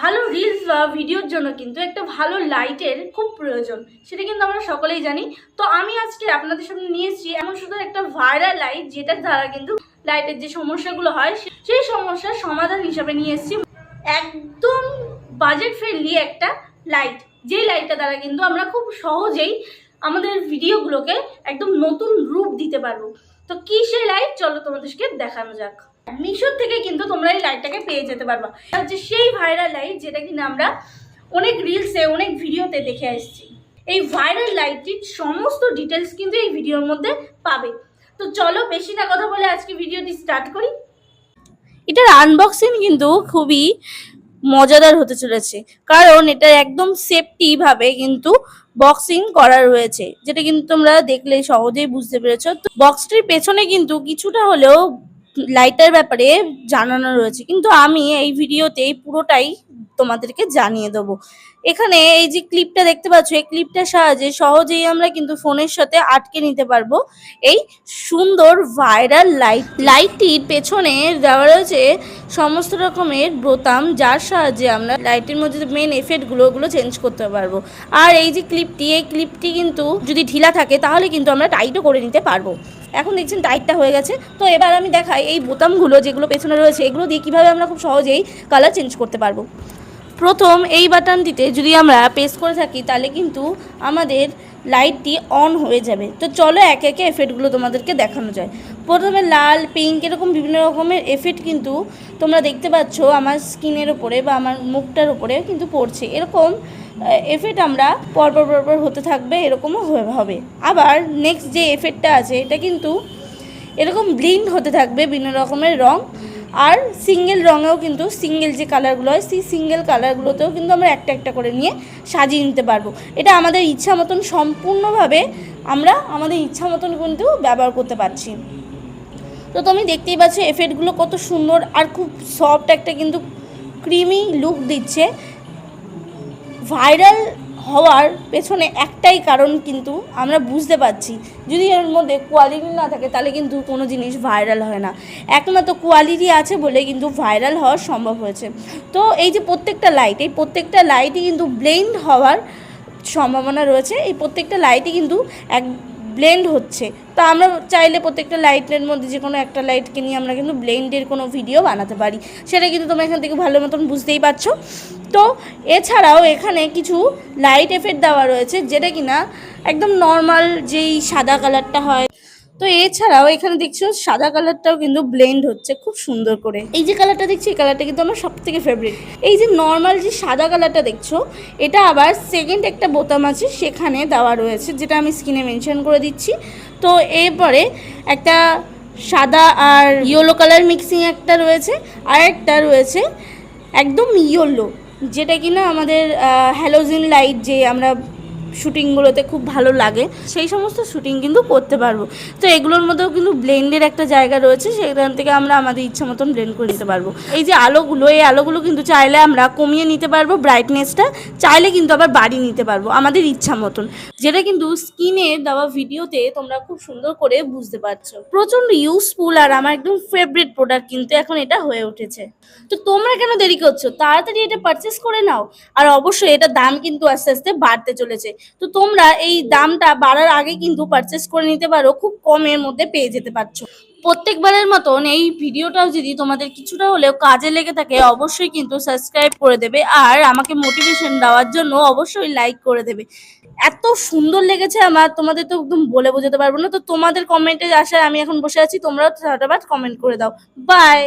ভালো রিলস বা ভিডিওর জন্য কিন্তু একটা ভালো লাইটের খুব প্রয়োজন, সেটা কিন্তু আমরা সকলেই জানি। তো আমি আজকে আপনাদের সামনে নিয়ে এসেছি এমন শুধু একটা ভাইরাল লাইট, যেটার দ্বারা কিন্তু লাইটের যে সমস্যাগুলো হয় সেই সমস্যার সমাধান হিসাবে নিয়ে এসেছি একদম বাজেট ফ্রেন্ডলি একটা লাইট, যেই লাইটটা দ্বারা কিন্তু আমরা খুব সহজেই আমাদের ভিডিওগুলোকে একদম নতুন রূপ দিতে পারবো। তো কি সেই লাইট, চলো তোমাদেরকে দেখানো যাক। মিশো থেকে কিন্তু তোমরা এই লাইটটাকে পেয়ে যেতে পারবা, যে সেই ভাইরাল লাইট যেটা কিনা আমরা অনেক রিলসে অনেক ভিডিওতে দেখে আসছি। এই ভাইরাল লাইটটির সমস্ত ডিটেলস কিন্তু এই ভিডিওর মধ্যে পাবে। তো চলো বেশি না কথা বলে আজকে ভিডিওটি স্টার্ট করি। এটার আনবক্সিং কিন্তু খুবই মজাদার হতে চলেছে, কারণ এটা একদম সেফটি ভাবে কিন্তু বক্সিং করা রয়েছে, যেটা কিন্তু তোমরা দেখলে সহজেই বুঝতে পেরেছো। তো বক্সটির পেছনে কিন্তু কিছুটা হলেও লাইটের ব্যাপারে জানানো রয়েছে, কিন্তু আমি এই ভিডিওতেই পুরোটাই তোমাদেরকে জানিয়ে দেবো। এখানে এই যে ক্লিপটা দেখতে পাচ্ছ, এই ক্লিপটার সাহায্যে সহজেই আমরা কিন্তু ফোনের সাথে আটকে নিতে পারবো এই সুন্দর ভাইরাল লাইটটির পেছনে দেওয়া রয়েছে সমস্ত রকমের বোতাম, যার সাহায্যে আমরা লাইটের মধ্যে মেন এফেক্টগুলো ওগুলো চেঞ্জ করতে পারবো। আর এই যে এই ক্লিপটি কিন্তু যদি ঢিলা থাকে তাহলে কিন্তু আমরা টাইটও করে নিতে পারবো। এখন দেখছেন টাইটটা হয়ে গেছে। তো এবার আমি দেখাই এই বোতামগুলো যেগুলো পেছনে রয়েছে এগুলো দিয়ে কীভাবে আমরা খুব সহজেই কালার চেঞ্জ করতে পারবো। প্রথম এই বাটনটিতে যদি আমরা প্রেস করে থাকি তাহলে কিন্তু আমাদের লাইটটি অন হয়ে যাবে। তো চলো একে একে এফেক্টগুলো তোমাদেরকে দেখানো যায়। প্রথমে লাল, পিঙ্ক এরকম বিভিন্ন রকমের এফেক্ট কিন্তু তোমরা দেখতে পাচ্ছ আমার স্কিনের ওপরে বা আমার মুখটার ওপরে কিন্তু পড়ছে। এরকম এফেক্ট আমরা পরপর হতে থাকবে, এরকমও হবে। আবার নেক্সট যে এফেক্টটা আছে এটা কিন্তু এরকম ব্লিন্ড হতে থাকবে বিভিন্ন রকমের রং, আর সিঙ্গেল রঙেও কিন্তু সিঙ্গেল যে কালারগুলো হয় সেই সিঙ্গেল কালারগুলোতেও কিন্তু আমরা একটা একটা করে নিয়ে সাজিয়ে নিতে পারবো। এটা আমাদের ইচ্ছা মতন সম্পূর্ণভাবে আমরা আমাদের ইচ্ছা মতন কিন্তু ব্যবহার করতে পারছি। তো তুমি দেখতেই পাচ্ছ এফেক্টগুলো কত সুন্দর আর খুব সফট একটা কিন্তু ক্রিমি লুক দিচ্ছে। ভাইরাল হওয়ার পেছনে একটাই কারণ কিন্তু আমরা বুঝতে পারছি, যদি এর মধ্যে কোয়ালিটি না থাকে তাহলে কিন্তু কোনো জিনিস ভাইরাল হয় না। একমাত্র কোয়ালিটি আছে বলে কিন্তু ভাইরাল হওয়া সম্ভব হয়েছে। তো এই যে প্রত্যেকটা লাইটই কিন্তু ব্লেন্ড হওয়ার সম্ভাবনা রয়েছে। এই প্রত্যেকটা লাইটই কিন্তু ব্লেন্ড হচ্ছে। তো আমরা চাইলে প্রত্যেকটা লাইটের মধ্যে যে কোনো একটা লাইটকে নিয়ে আমরা কিন্তু ব্লেন্ডের কোনো ভিডিও বানাতে পারি, সেটা কিন্তু তোমরা এখান থেকে ভালো মতন বুঝতেই পারছো। তো এছাড়াও এখানে কিছু লাইট এফেক্ট দেওয়া রয়েছে, যেটা কিনা একদম নর্মাল যেই সাদা কালারটা হয়। তো এছাড়াও এখানে দেখছো সাদা কালারটাও কিন্তু ব্লেন্ড হচ্ছে খুব সুন্দর করে। এই যে কালারটা দেখছি এই কালারটা কিন্তু আমার সব থেকে ফেভারিট। এই যে নর্মাল যে সাদা কালারটা দেখছো এটা আবার সেকেন্ড একটা বোতাম আছে সেখানে দেওয়া রয়েছে, যেটা আমি স্ক্রিনে মেনশন করে দিচ্ছি। তো এরপরে একটা সাদা আর ইয়েলো কালার মিক্সিং একটা রয়েছে, আর একটা রয়েছে একদম ইয়েলো, যেটা কিনা আমাদের হ্যালোজেন লাইট যে আমরা শুটিংগুলোতে খুব ভালো লাগে সেই সমস্ত শুটিং কিন্তু করতে পারবো। তো এগুলোর মধ্যেও কিন্তু ব্লেন্ডের একটা জায়গা রয়েছে, সেখান থেকে আমরা আমাদের ইচ্ছা মতন ব্লেন্ড করে নিতে পারবো। এই যে এই আলোগুলো কিন্তু চাইলে আমরা কমিয়ে নিতে পারবো ব্রাইটনেসটা, চাইলে কিন্তু আবার বাড়িয়ে নিতে পারবো আমাদের ইচ্ছা মতন, যেটা কিন্তু স্ক্রিনে দেওয়া ভিডিওতে তোমরা খুব সুন্দর করে বুঝতে পারছো। প্রচণ্ড ইউজফুল আর আমার একদম ফেভারিট প্রোডাক্ট কিন্তু এখন এটা হয়ে উঠেছে। তো তোমরা কেন দেরি করছো, তাড়াতাড়ি এটা পারচেস করে নাও। আর অবশ্যই এটার দাম কিন্তু আস্তে আস্তে বাড়তে চলেছে। তো তোমরা এই দামটা বাড়ার আগে কিন্তু পারচেস করে নিতে পারো, খুব কমের মধ্যে পেয়ে যেতে পারছো। প্রত্যেকবারের মতন এই ভিডিওটাও যদি তোমাদের কিছুটা হলেও কাজে লেগে থাকে অবশ্যই কিন্তু সাবস্ক্রাইব করে দেবে, আর আমাকে মোটিভেশন দেওয়ার জন্য অবশ্যই লাইক করে দেবে। এত সুন্দর লেগেছে আমার, তোমাদের তো একদম বলে বোঝাতে পারবো না। তো তোমাদের কমেন্টের আশায় আমি এখন বসে আছি, তোমরাও ফটাফট কমেন্ট করে দাও। বাই।